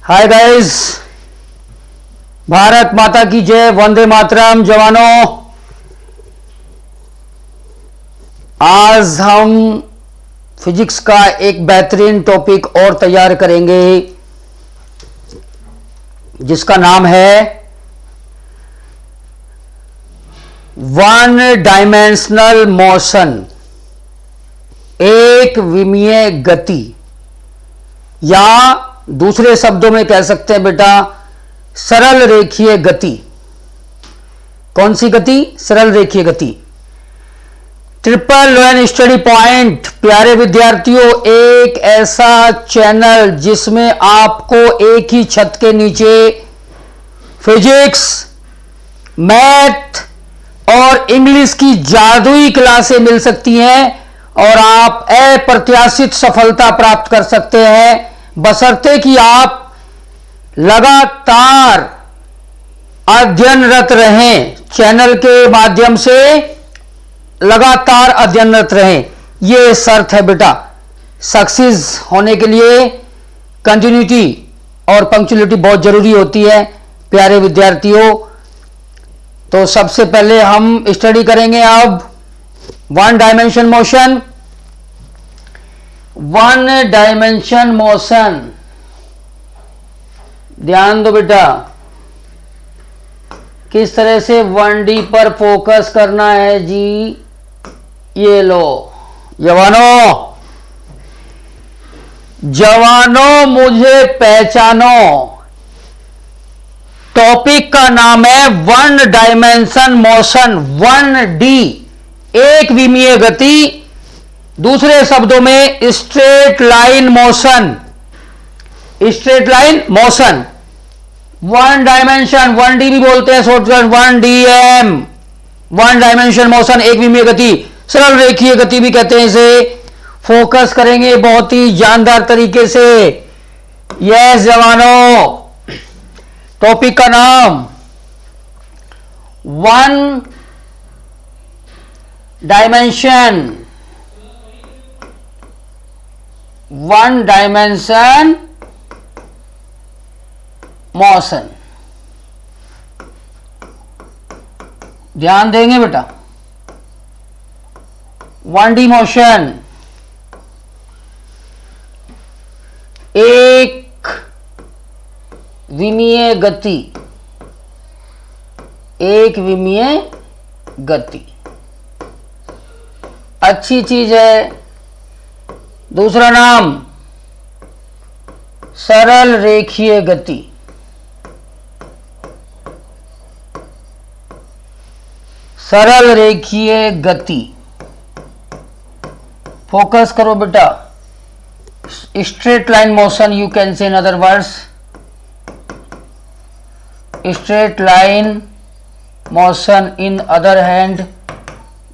Hi guys, Bharat माता की जय, वंदे मातरम। जवानों, आज हम फिजिक्स का एक बेहतरीन टॉपिक और तैयार करेंगे जिसका नाम है वन डायमेंशनल मोशन, एक विमीय गति, या दूसरे शब्दों में कह सकते हैं बेटा सरल रेखीय गति। कौन सी गति? सरल रेखीय गति। ट्रिपल लर्न स्टडी पॉइंट प्यारे विद्यार्थियों, एक ऐसा चैनल जिसमें आपको एक ही छत के नीचे फिजिक्स, मैथ और इंग्लिश की जादुई क्लासें मिल सकती हैं और आप अप्रत्याशित सफलता प्राप्त कर सकते हैं, बशर्ते कि आप लगातार अध्ययनरत रहें। चैनल के माध्यम से लगातार अध्ययनरत रहें, यह शर्त है बेटा। सक्सेस होने के लिए कंटिन्यूटी और पंक्चुअलिटी बहुत जरूरी होती है प्यारे विद्यार्थियों। तो सबसे पहले हम स्टडी करेंगे अब one dimension motion. One dimension motion, ध्यान दो बेटा, किस तरह से 1D पर फोकस करना है जी। ये लो जवानों मुझे पहचानो। टॉपिक का नाम है वन डायमेंशन मोशन, 1D, एक विमीय गति, दूसरे शब्दों में straight line motion. Straight line motion, one dimension, 1D भी बोलते हैं shortcut 1DM, one dimension motion, एक विमीय गति, सरल रेखीय गति भी कहते हैं इसे। फोकस करेंगे बहुत ही जानदार तरीके से। यस जवानों, टॉपिक का नाम one dimension, one dimension motion. ध्यान देंगे बेटा, 1D मोशन, एक विमीय गति, एक विमीय गति अच्छी चीज है। दूसरा नाम सरल रेखीय गति। सरल रेखीय गति, फोकस करो बेटा। Straight line motion you can say in other words, straight line motion in other hand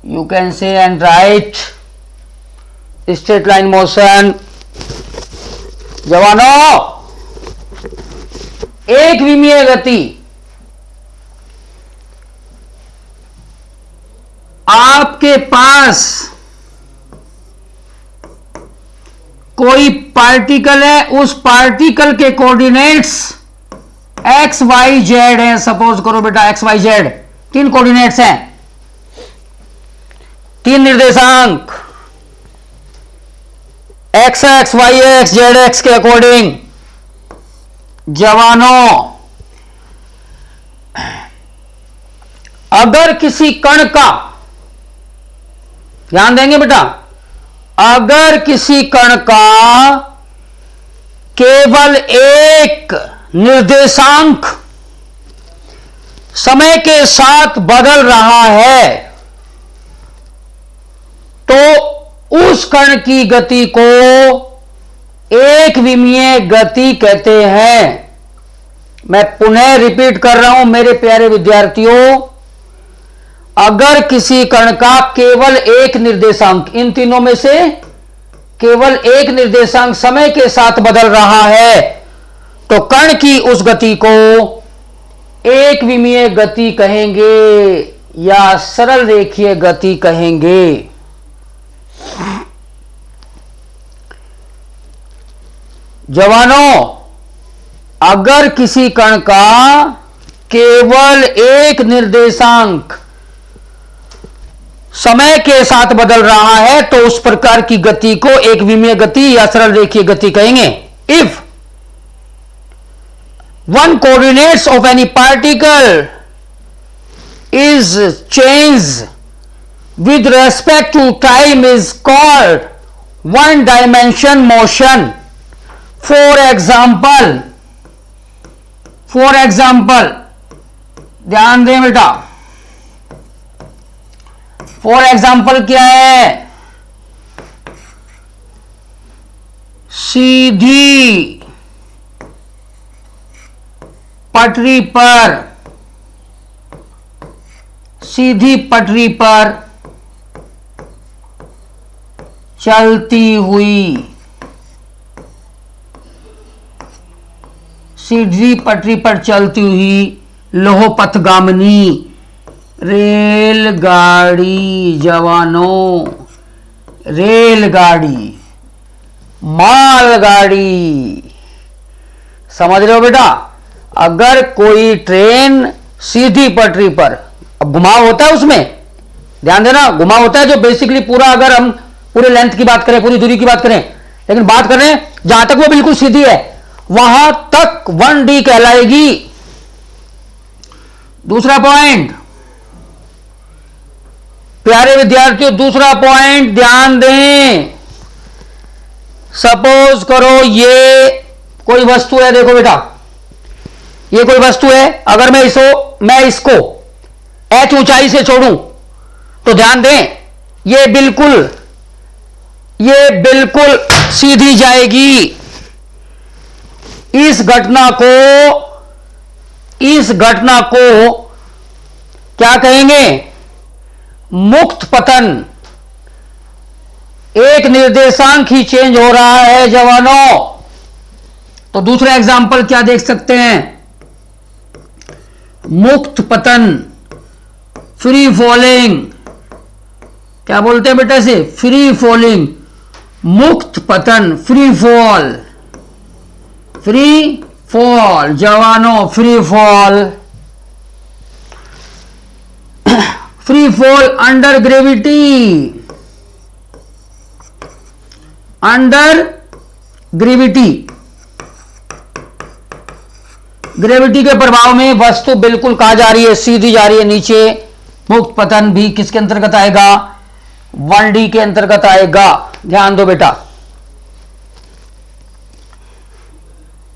you can say and write straight line motion। जवानों, एक विमीय गति, आपके पास कोई पार्टिकल है, उस पार्टिकल के कोऑर्डिनेट्स एक्स वाई जेड हैं। सपोज करो बेटा एक्स वाई जेड, तीन कोऑर्डिनेट्स हैं, तीन निर्देशांक x x y x z x के अकॉर्डिंग। जवानों, अगर किसी कण का, ध्यान देंगे बेटा, अगर किसी कण का केवल एक निर्देशांक समय के साथ बदल रहा है तो उस कण की गति को एक विमीय गति कहते हैं। मैं पुनः रिपीट कर रहा हूं मेरे प्यारे विद्यार्थियों, अगर किसी कण का केवल एक निर्देशांक, इन तीनों में से केवल एक निर्देशांक समय के साथ बदल रहा है तो कण की उस गति को एक विमीय गति कहेंगे या सरल रेखीय गति कहेंगे। जवानों, अगर किसी कण का केवल एक निर्देशांक समय के साथ बदल रहा है तो उस प्रकार की गति को एक विमीय गति या सरल रेखीय गति कहेंगे। If one coordinates of any particle is changed with respect to time is called one dimension motion. For example ध्यान दें बेटा, फॉर एग्जाम्पल क्या है? सीधी पटरी पर चलती हुई लौह पथगामिनी रेलगाड़ी जवानों, रेलगाड़ी, मालगाड़ी, समझ रहे हो बेटा? अगर कोई ट्रेन सीधी पटरी पर, अब घुमाव होता है उसमें, ध्यान देना, घुमाव होता है जो बेसिकली पूरा, अगर हम पूरे लेंथ की बात करें, पूरी दूरी की बात करें, लेकिन बात कर रहे हैं जहां तक वो बिल्कुल सीधी है वहां तक 1D कहलाएगी। दूसरा पॉइंट प्यारे विद्यार्थियों, दूसरा पॉइंट ध्यान दें। सपोज करो ये कोई वस्तु है, देखो बेटा ये कोई वस्तु है, अगर मैं इसको h ऊंचाई से छोड़ूं तो ध्यान दें ये बिल्कुल सीधी जाएगी। इस घटना को क्या कहेंगे? मुक्त पतन। एक निर्देशांक ही चेंज हो रहा है जवानों। तो दूसरा एग्जाम्पल क्या देख सकते हैं? मुक्त पतन, फ्री फॉलिंग। क्या बोलते हैं बेटा इसे? फ्री फॉलिंग, मुक्त पतन, फ्री फॉल जवानों, फ्री फॉल अंडर ग्रेविटी के प्रभाव में वस्तु बिल्कुल कहां जा रही है? सीधी जा रही है नीचे। मुक्त पतन भी किसके अंतर्गत आएगा? 1D के अंतर्गत आएगा। ध्यान दो बेटा।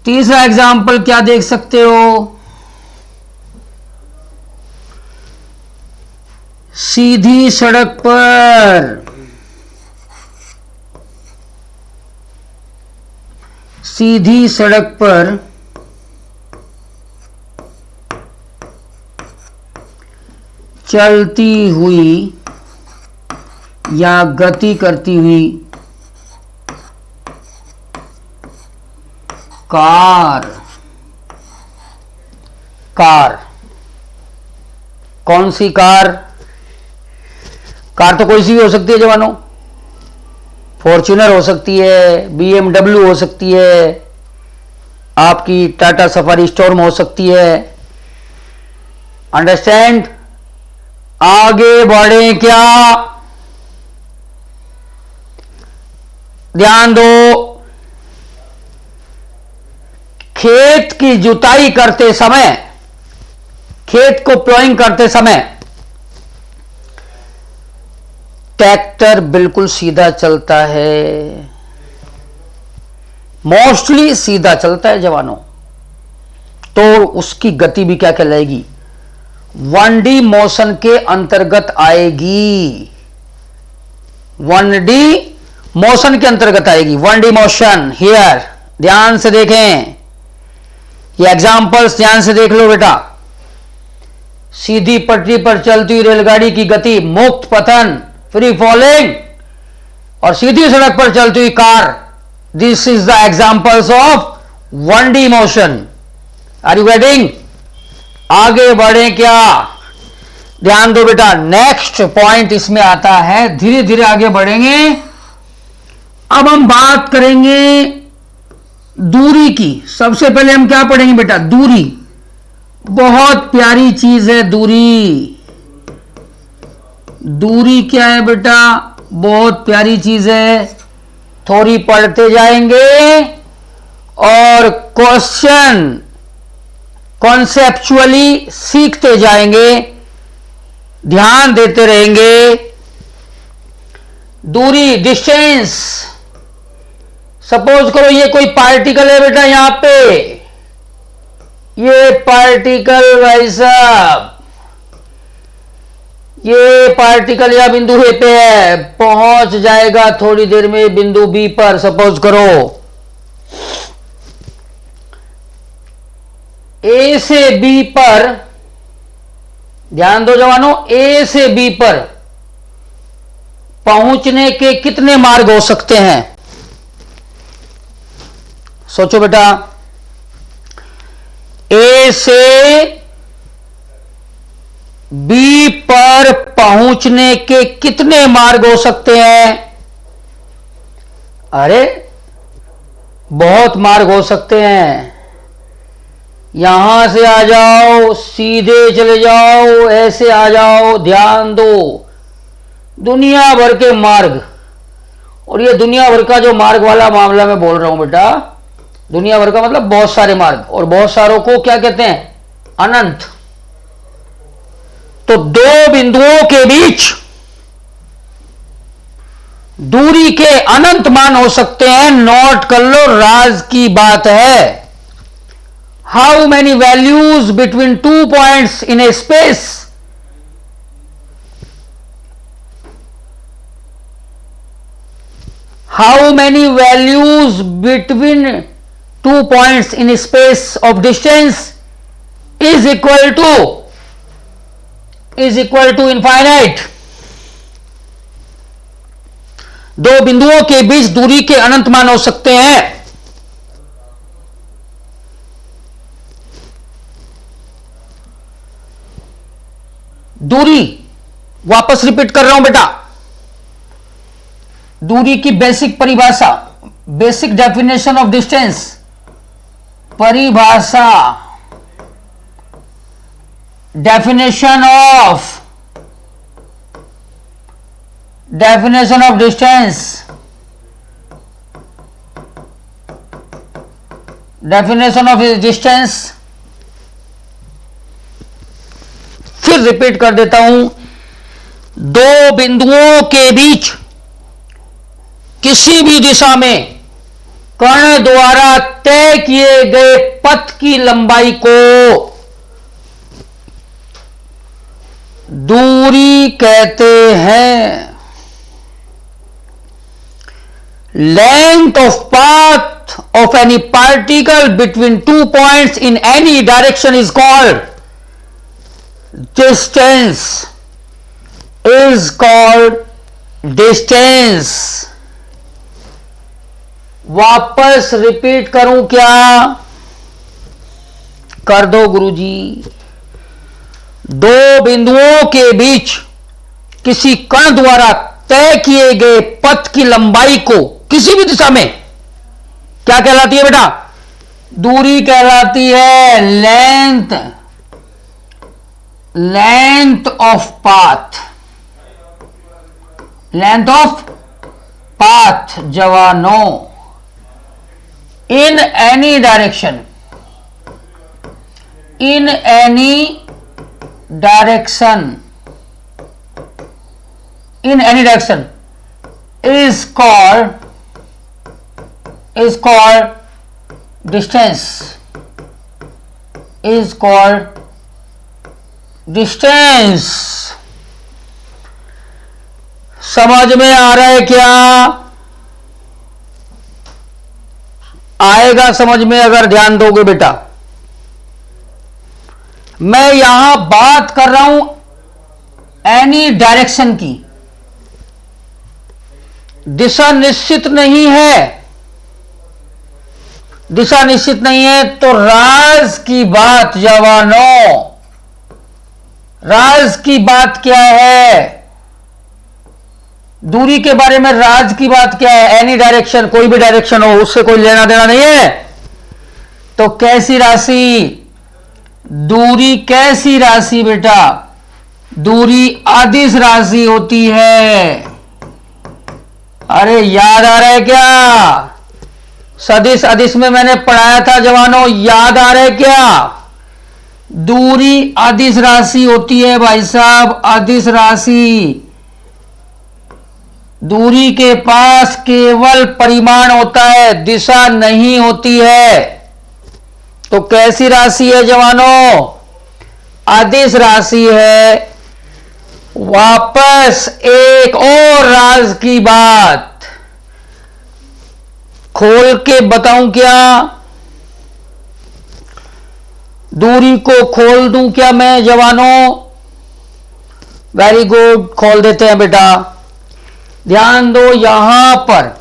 तीसरा एग्जाम्पल क्या देख सकते हो? सीधी सड़क पर चलती हुई या गति करती हुई कार। कौन सी कार? कार तो कोई सी भी हो सकती है जवानों। फॉर्च्यूनर हो सकती है, BMW हो सकती है, आपकी टाटा सफारी स्टॉर्म हो सकती है। अंडरस्टैंड? आगे बढ़े क्या? ध्यान दो। खेत की जुताई करते समय, खेत को प्लॉइंग करते समय ट्रैक्टर बिल्कुल सीधा चलता है, मोस्टली सीधा चलता है जवानों। तो उसकी गति भी क्या कहलाएगी? 1D मोशन के अंतर्गत आएगी। 1D मोशन के अंतर्गत आएगी। 1D motion here. ध्यान से देखें, ये एग्जांपल्स ध्यान से देख लो बेटा। सीधी पटरी पर चलती हुई रेलगाड़ी की गति मुक्त पतन, फ्री फॉलिंग, और सीधी सड़क पर चलती हुई car, this is the examples of 1D motion. Are you getting? आगे बढ़े क्या? ध्यान दो बेटा। नेक्स्ट पॉइंट इसमें आता है, धीरे धीरे आगे बढ़ेंगे। अब हम बात करेंगे दूरी की सबसे पहले हम क्या पढ़ेंगे बेटा? दूरी बहुत प्यारी चीज है। दूरी, दूरी क्या है बेटा? बहुत प्यारी चीज है। थोड़ी पढ़ते जाएंगे और क्वेश्चन कॉन्सेप्चुअली सीखते जाएंगे, ध्यान देते रहेंगे। दूरी, डिस्टेंस। सपोज करो ये कोई पार्टिकल है बेटा, यहां पे ये पार्टिकल, भाई साहब ये पार्टिकल या बिंदु ए पे है, पहुंच जाएगा थोड़ी देर में बिंदु बी पर। सपोज करो ए से बी पर, ध्यान दो जवानों, ए से बी पर पहुंचने के कितने मार्ग हो सकते हैं? सोचो बेटा, ए से बी पर पहुंचने के कितने मार्ग हो सकते हैं? अरे बहुत मार्ग हो सकते हैं। यहां से आ जाओ, सीधे चले जाओ, ऐसे आ जाओ, ध्यान दो, दुनिया भर के मार्ग। और ये दुनिया भर का जो मार्ग वाला मामला मैं बोल रहा हूं बेटा, दुनिया भर का मतलब बहुत सारे मार्ग, और बहुत सारों को क्या कहते हैं? अनंत। तो दो बिंदुओं के बीच दूरी के अनंत मान हो सकते हैं। नोट कर लो, राज की बात है। How many values between 2 points in a space? How many values between 2 points in space of distance is equal to infinite. दो बिंदुओं के बीच दूरी के अनंत मान हो सकते हैं। दूरी, वापस रिपीट कर रहा हूं बेटा, दूरी की बेसिक परिभाषा, बेसिक डेफिनेशन ऑफ डिस्टेंस, परिभाषा, definition of distance, definition of distance. फिर रिपीट कर देता हूं, दो बिंदुओं के बीच किसी भी दिशा में कर्ण द्वारा तय किए गए पथ की लंबाई को दूरी कहते हैं। Length of path of any particle between 2 points in any direction is called distance, is called distance. वापस रिपीट करूं क्या? कर दो गुरुजी। दो बिंदुओं के बीच किसी कण द्वारा तय किए गए पथ की लंबाई को किसी भी दिशा में क्या कहलाती है बेटा? दूरी कहलाती है। Length of path, length of path जवानों, in any direction, in any direction, in any direction is called distance, is called distance। समझ में आ रहा है क्या? आएगा समझ में अगर ध्यान दोगे बेटा। मैं यहां बात कर रहा हूं एनी डायरेक्शन की। दिशा निश्चित नहीं है, दिशा निश्चित नहीं है तो राज की बात जवानों, राज की बात क्या है? दूरी के बारे में राज की बात क्या है? एनी डायरेक्शन, कोई भी डायरेक्शन हो, उससे कोई लेना देना नहीं है। तो कैसी राशि? दूरी कैसी राशि बेटा? दूरी अदिश राशि होती है। अरे याद आ रहा है क्या? सदिश अदिश में मैंने पढ़ाया था जवानों, याद आ रहा है क्या? दूरी अदिश राशि होती है भाई साहब, अदिश राशि। दूरी के पास केवल परिमाण होता है, दिशा नहीं होती है। तो कैसी राशि है जवानों? अदिश राशि है। वापस एक और राज की बात खोल के बताऊं क्या? दूरी को खोल दूं क्या मैं जवानों? वेरी गुड, खोल देते हैं बेटा। ध्यान दो, यहां पर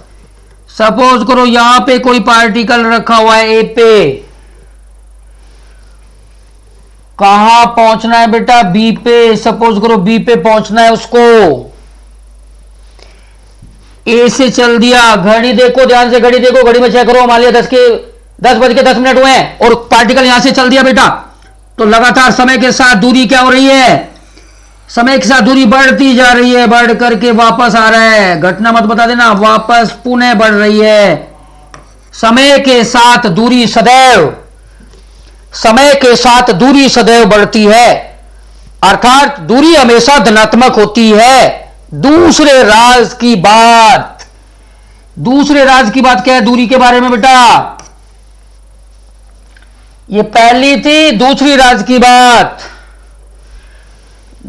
सपोज करो यहां पे कोई पार्टिकल रखा हुआ है ए पे। कहां पहुंचना है बेटा? बी पे। सपोज करो बी पे पहुंचना है उसको। ए से चल दिया, घड़ी देखो ध्यान से, घड़ी देखो, घड़ी में चेक करो, मान लिया 10 बज के 10 मिनट हुए हैं और पार्टिकल यहां से चल दिया बेटा। तो लगातार समय के साथ दूरी क्या हो रही है? समय के साथ दूरी बढ़ती जा रही है, बढ़ करके वापस आ रहा है। घटना मत बता देना, वापस पुनः बढ़ रही है। समय के साथ दूरी सदैव, समय के साथ दूरी सदैव बढ़ती है, अर्थात दूरी हमेशा धनात्मक होती है। दूसरे राज की बात, दूसरे राज की बात क्या है दूरी के बारे में बेटा? ये पहली थी, दूसरी राज की बात।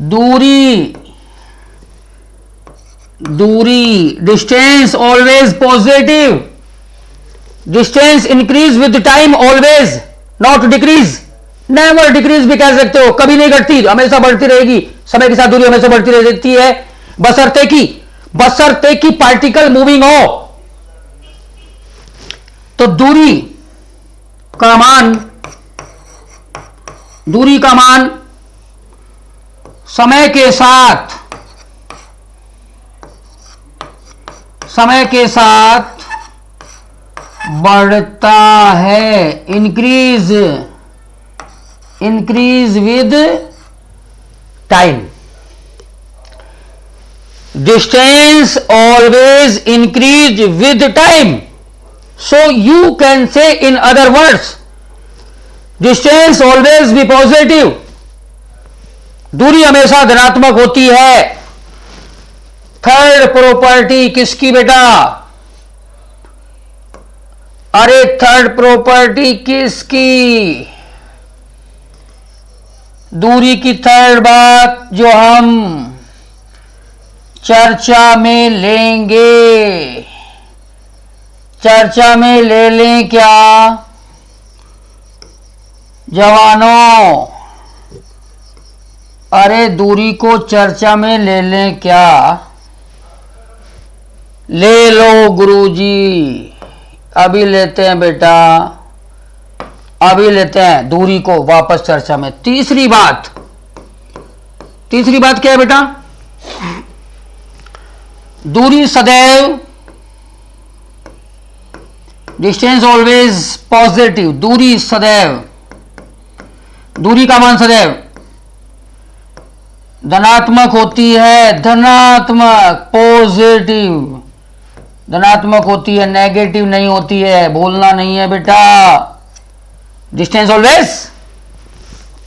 दूरी, दूरी, distance always positive, distance increase with time always, not decrease. Never decrease भी कह सकते हो, कभी नहीं घटती, हमेशा बढ़ती रहेगी। समय के साथ दूरी हमेशा बढ़ती रहती है, बशर्ते की पार्टिकल मूविंग हो। तो दूरी का मान, दूरी का मान समय के साथ, समय के साथ बढ़ता है, increase, increase with time. Distance always increase with time, so you can say in other words distance always be positive. दूरी हमेशा धनात्मक होती है। थर्ड प्रॉपर्टी किसकी बेटा? अरे थर्ड प्रॉपर्टी किसकी? दूरी की थर्ड बात जो हम चर्चा में लेंगे, चर्चा में ले लें क्या जवानों? अरे दूरी को चर्चा में ले लें क्या? ले लो गुरुजी, अभी लेते हैं बेटा, अभी लेते हैं दूरी को वापस चर्चा में। तीसरी बात, तीसरी बात क्या है बेटा? दूरी सदैव, डिस्टेंस ऑलवेज पॉजिटिव, दूरी सदैव, दूरी का मान सदैव धनात्मक होती है, धनात्मक, पॉजिटिव, धनात्मक होती है, नेगेटिव नहीं होती है, भूलना नहीं है बेटा। Distance always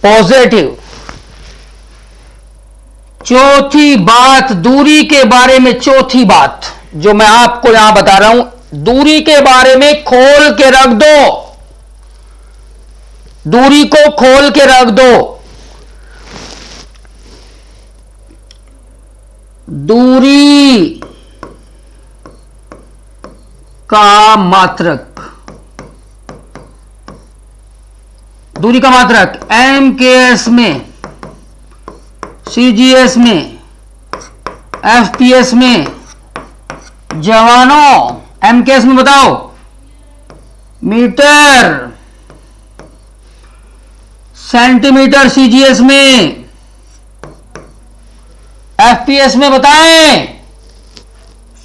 positive. चौथी बात दूरी के बारे में, चौथी बात जो मैं आपको यहां बता रहा हूं, दूरी के बारे में खोल के रख दो, दूरी को खोल के रख दो। दूरी का मात्रक, दूरी का मात्रक एमकेएस में, सीजीएस में, एफपीएस में, जवानों एमकेएस में बताओ, मीटर, सेंटीमीटर सीजीएस में, एफपीएस में बताएं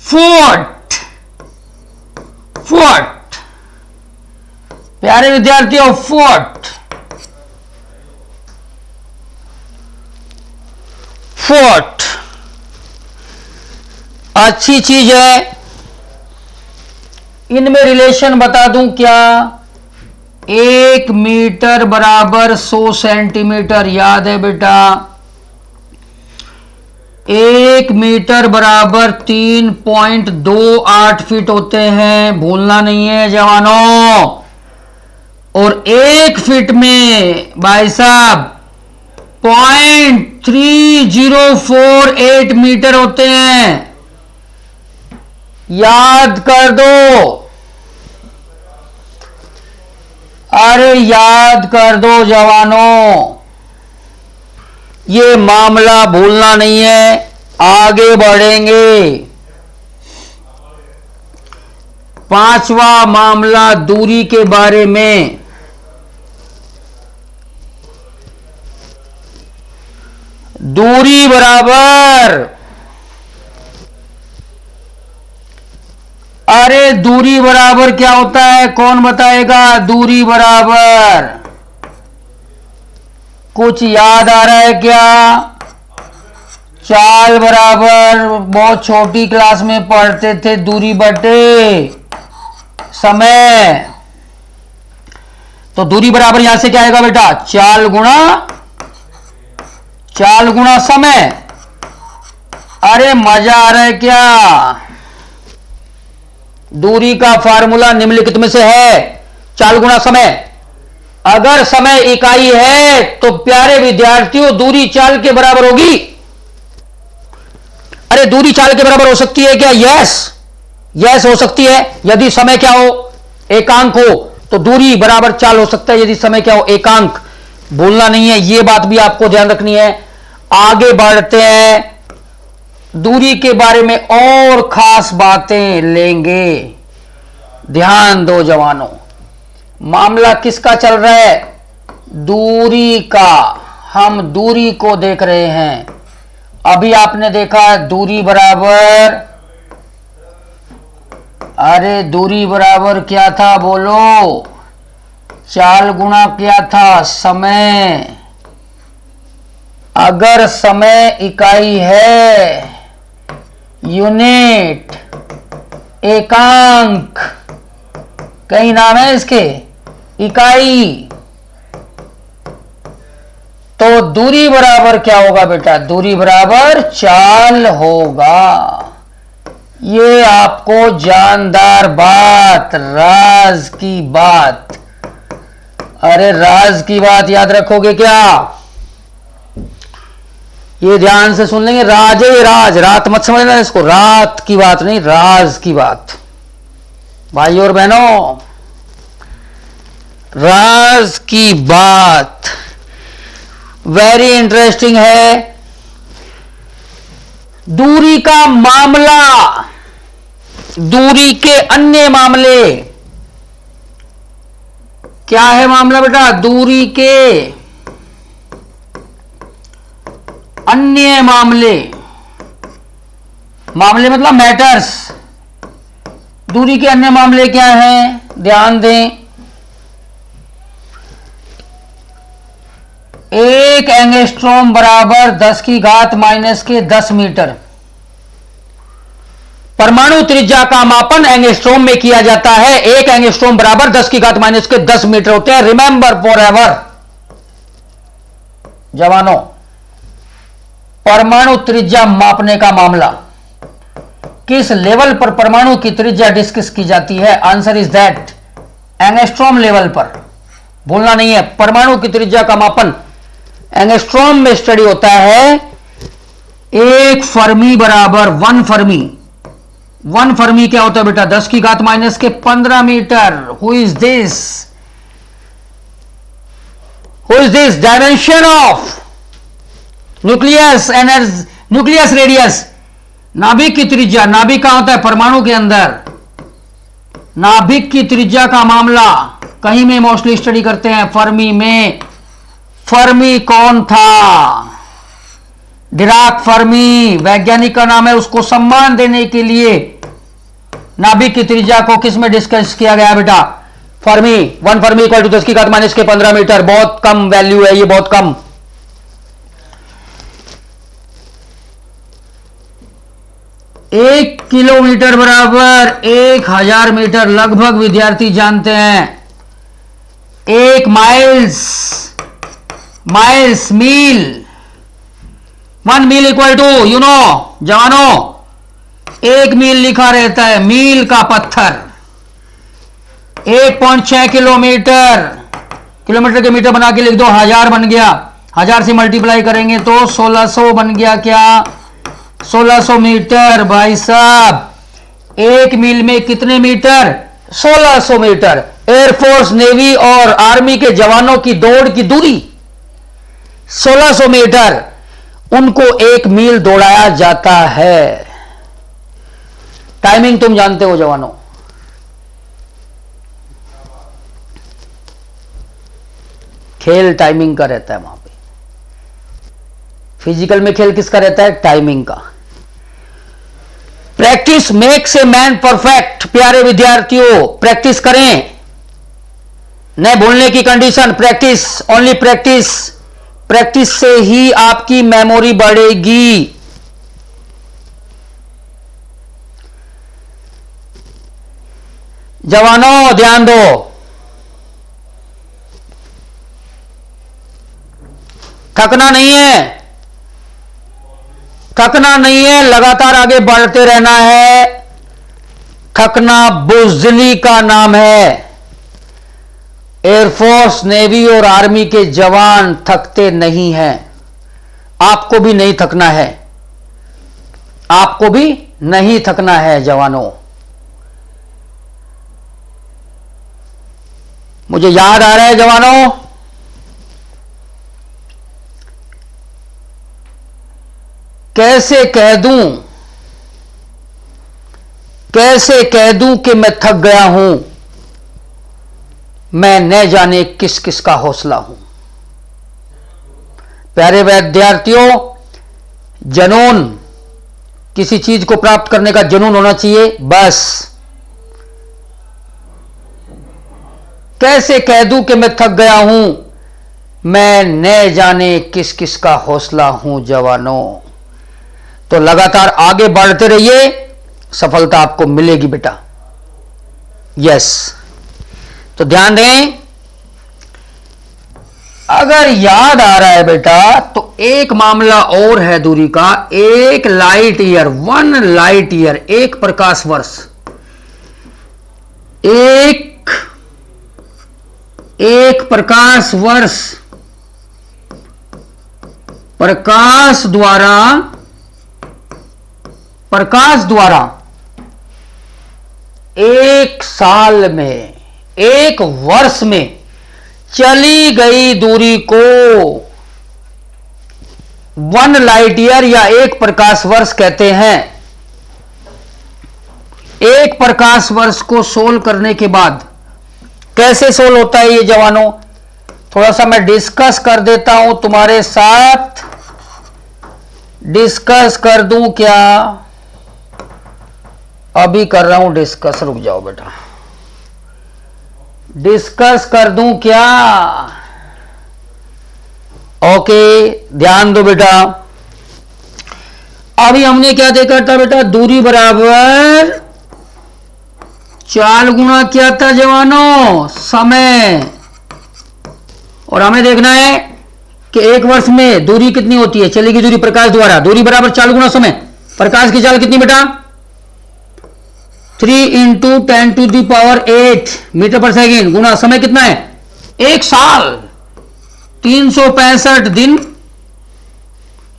फुट, फुट, प्यारे विद्यार्थियों, फुट। फुट अच्छी चीज है। इनमें रिलेशन बता दूं क्या? 1 मीटर बराबर 100 सेंटीमीटर, याद है बेटा? 1 मीटर बराबर 3.28 फीट होते हैं, भूलना नहीं है जवानों। और 1 फीट में भाई साहब 0.3048 मीटर होते हैं, याद कर दो। अरे याद कर दो जवानों, ये मामला भूलना नहीं है। आगे बढ़ेंगे। 5वां मामला दूरी के बारे में। दूरी बराबर, अरे दूरी बराबर क्या होता है, कौन बताएगा? दूरी बराबर कुछ याद आ रहा है क्या? चाल बराबर बहुत छोटी क्लास में पढ़ते थे, दूरी बटे समय। तो दूरी बराबर यहां से क्या आएगा बेटा? चाल गुणा समय। अरे मजा आ रहा है क्या? दूरी का फार्मूला निम्नलिखित में से है, चाल गुणा समय। अगर समय इकाई है तो प्यारे विद्यार्थियों दूरी चाल के बराबर होगी। अरे दूरी चाल के बराबर हो सकती है क्या? यस हो सकती है। यदि समय क्या हो? एकांक हो, तो दूरी बराबर चाल हो सकता है। यदि समय क्या हो? एकांक। भूलना नहीं है, यह बात भी आपको ध्यान रखनी है। आगे बढ़ते हैं, दूरी के बारे में और खास बातें लेंगे। ध्यान दो जवानों, मामला किसका चल रहा है? दूरी का। हम दूरी को देख रहे हैं। अभी आपने देखा दूरी बराबर, अरे दूरी बराबर क्या था बोलो? चाल गुणा क्या था? समय। अगर समय इकाई है, यूनिट, एकांक, कई नाम है इसके, इकाई, तो दूरी बराबर क्या होगा बेटा? दूरी बराबर चाल होगा। ये आपको जानदार बात, राज की बात, अरे राज की बात याद रखोगे क्या? ये ध्यान से सुन लेंगे। राज है, राज, रात मत समझना इसको, रात की बात नहीं, राज की बात। भाई और बहनों, राज की बात वेरी इंटरेस्टिंग है। दूरी का मामला, दूरी के अन्य मामले। क्या है मामला बेटा? दूरी के अन्य मामले। मामले मतलब मैटर्स। दूरी के अन्य मामले क्या हैं? ध्यान दें। 1 एंगस्ट्रॉम बराबर 10 की घात माइनस के 10 मीटर। परमाणु त्रिज्या का मापन एंगस्ट्रॉम में किया जाता है। 1 एंगस्ट्रॉम बराबर 10 की घात माइनस के 10 मीटर होते हैं। रिमेंबर फॉर एवर जवानों, परमाणु त्रिज्या मापने का मामला, किस लेवल पर परमाणु की त्रिज्या डिस्कस की जाती है? Answer is that angstrom level पर। भूलना नहीं है, परमाणु की त्रिज्या का मापन एंगस्ट्रॉम में स्टडी होता है। 1 फर्मी बराबर 1 फर्मी। 1 फर्मी क्या होता है बेटा? 10 की घात माइनस के 15 metre. Who is this? Dimension of nucleus energy, nucleus radius, नाभिक की त्रिज्या। नाभिक कहां होता है? परमाणु के अंदर। नाभिक की त्रिज्या का मामला कहीं में मोस्टली स्टडी करते हैं, फर्मी में। फर्मी कौन था? डिराक फर्मी, वैज्ञानिक का नाम है। उसको सम्मान देने के लिए नाभिक की त्रिज्या को किस में डिस्कस किया गया बेटा? फर्मी, 1 फर्मी इक्वल टू 10 की घात माइनस के 15 मीटर। बहुत कम वैल्यू है ये, बहुत कम। एक किलोमीटर बराबर 1000 मीटर लगभग विद्यार्थी जानते हैं। एक माइल्स, मील, 1 मील इक्वल टू, यू नो जवानों, 1 मील लिखा रहता है, मील का पत्थर। 1.6 किलोमीटर, किलोमीटर के मीटर बना के लिख दो, 1000 बन गया। 1000 से मल्टीप्लाई करेंगे तो 1600 बन गया। क्या 1600 मीटर भाई साहब। 1 मील में कितने मीटर? 1600 मीटर। एयरफोर्स, नेवी और आर्मी के जवानों की दौड़ की दूरी 1600 मीटर। उनको 1 मील दौड़ाया जाता है। टाइमिंग तुम जानते हो जवानों। खेल टाइमिंग का रहता है वहां पे। फिजिकल में खेल किसका रहता है? टाइमिंग का। Practice makes a man perfect. प्यारे विद्यार्थियों, प्रैक्टिस करें, न भूलने की condition, practice, only practice. Practice से ही आपकी मेमोरी बढ़ेगी। जवानों ध्यान दो, थकना नहीं है, थकना नहीं है, लगातार आगे बढ़ते रहना है। थकना बुज़दिली का नाम है। एयरफोर्स, नेवी और आर्मी के जवान थकते नहीं हैं। आपको भी नहीं थकना है, आपको भी नहीं थकना है जवानों। मुझे याद आ रहा है जवानों, कैसे कह दूं कि मैं थक गया हूं, मैं न जाने किस किस का हौसला हूं। प्यारे विद्यार्थियों, जुनून, किसी चीज को प्राप्त करने का जुनून होना चाहिए बस। कैसे कह दूं कि मैं थक गया हूं, मैं न जाने किस किस का हौसला हूं जवानों। तो लगातार आगे बढ़ते रहिए, सफलता आपको मिलेगी बेटा। यस, तो ध्यान दें, अगर याद आ रहा है बेटा तो एक मामला और है दूरी का। 1 लाइट ईयर, 1 लाइट ईयर, 1 प्रकाश वर्ष। एक प्रकाश वर्ष प्रकाश द्वारा 1 साल में, 1 वर्ष में चली गई दूरी को 1 लाइट ईयर या 1 प्रकाश वर्ष कहते हैं। 1 प्रकाश वर्ष को सोल्व करने के बाद कैसे सोल्व होता है ये जवानों, थोड़ा सा मैं डिस्कस कर देता हूं तुम्हारे साथ। डिस्कस कर दूं क्या? अभी कर रहा हूं डिस्कस, रुक जाओ बेटा। डिस्कस कर दूं क्या? ओके, ध्यान दो बेटा। अभी हमने क्या देखा था बेटा? दूरी बराबर 4 गुना क्या था जवानों? समय। और हमें देखना है कि 1 वर्ष में दूरी कितनी होती है, चलेगी दूरी प्रकाश द्वारा। दूरी बराबर 4 गुना समय। प्रकाश की चाल कितनी बेटा? 3 × 10⁸ मीटर पर सेकेंड गुना समय कितना है? 1 साल, 365 दिन,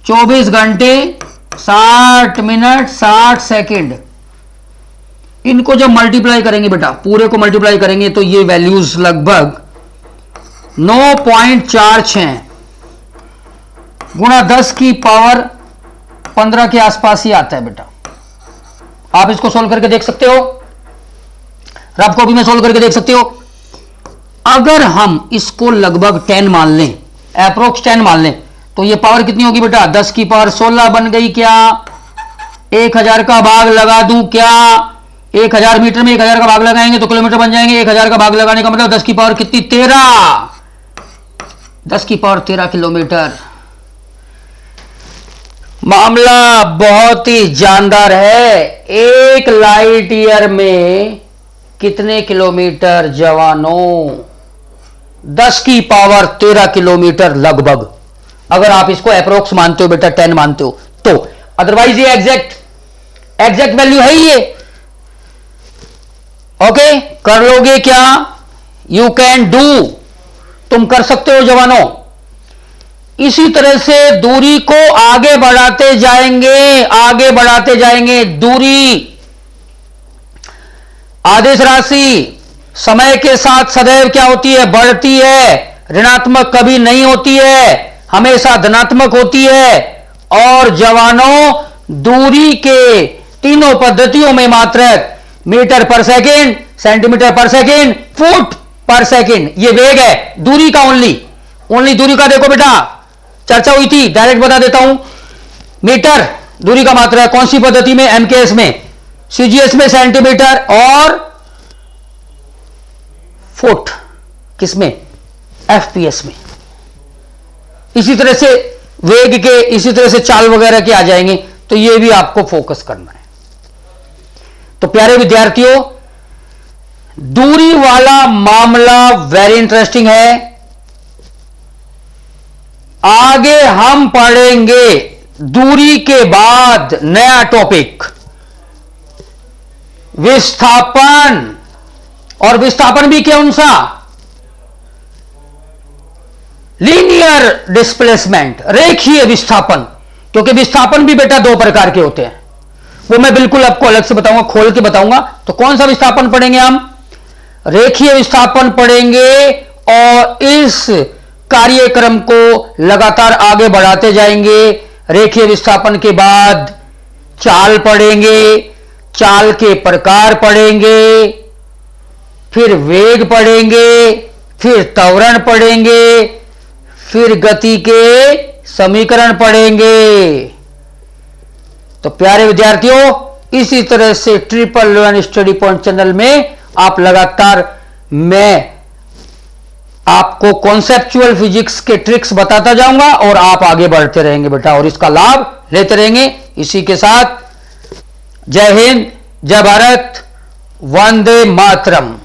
24 घंटे, 60 मिनट, 60 सेकेंड। इनको जब मल्टीप्लाई करेंगे बेटा, पूरे को मल्टीप्लाई करेंगे तो ये वैल्यूज लगभग 9.46 गुणा 10 की पावर 15 के आसपास ही आता है बेटा। आप इसको सोल्व करके देख सकते हो, रफ कॉपी में सोल्व करके देख सकते हो। अगर हम इसको लगभग 10 मान लें, अप्रोक्स 10 मान लें, तो ये पावर कितनी होगी बेटा? 10 की पावर 16 बन गई क्या? 1000 का भाग लगा दूं क्या? 1000 मीटर में 1000 का भाग लगाएंगे तो किलोमीटर बन जाएंगे। 1000 का भाग लगाने का मतलब 10 की पावर कितनी? 13। 10 की पावर 13 किलोमीटर। मामला बहुत ही जानदार है। 1 लाइट ईयर में कितने किलोमीटर जवानों? 10 की पावर 13 किलोमीटर लगभग। अगर आप इसको अप्रोक्स मानते हो बेटा, 10 मानते हो तो, अदरवाइज ये एग्जैक्ट वैल्यू है ये। ओके, कर लोगे क्या? यू कैन डू, तुम कर सकते हो जवानों। इसी तरह से दूरी को आगे बढ़ाते जाएंगे। दूरी आदेश राशि समय के साथ सदैव क्या होती है? बढ़ती है। ऋणात्मक कभी नहीं होती है, हमेशा धनात्मक होती है। और जवानों, दूरी के तीनों पद्धतियों में मात्रक मीटर पर सेकेंड, सेंटीमीटर पर सेकेंड, फुट पर सेकेंड, ये वेग है दूरी का। ओनली दूरी का देखो बेटा, चर्चा हुई थी, डायरेक्ट बता देता हूं। मीटर दूरी का मात्रा है, कौन सी पद्धति में? एमकेएस में, सीजीएस में सेंटीमीटर, और फुट किसमें? एफपीएस में। इसी तरह से वेग के, इसी तरह से चाल वगैरह के आ जाएंगे, तो ये भी आपको फोकस करना है। तो प्यारे विद्यार्थियों, दूरी वाला मामला वेरी इंटरेस्टिंग है। आगे हम पढ़ेंगे दूरी के बाद नया टॉपिक, विस्थापन। और विस्थापन भी कौन सा? लीनियर डिस्प्लेसमेंट, रेखीय विस्थापन। क्योंकि विस्थापन भी बेटा 2 प्रकार के होते हैं, वो मैं बिल्कुल आपको अलग से बताऊंगा, खोल के बताऊंगा। तो कौन सा विस्थापन पढ़ेंगे हम? रेखीय विस्थापन पढ़ेंगे। और इस कार्यक्रम को लगातार आगे बढ़ाते जाएंगे। रेखीय विस्थापन के बाद चाल पढ़ेंगे, चाल के प्रकार पढ़ेंगे, फिर वेग पढ़ेंगे, फिर त्वरण पढ़ेंगे, फिर गति के समीकरण पढ़ेंगे। तो प्यारे विद्यार्थियों, इसी तरह से ट्रिपल 1 स्टडी पॉइंट चैनल में आप लगातार, मैं आपको कॉन्सेप्चुअल फिजिक्स के ट्रिक्स बताता जाऊंगा और आप आगे बढ़ते रहेंगे बेटा, और इसका लाभ लेते रहेंगे। इसी के साथ जय हिंद, जय भारत, वंदे मातरम।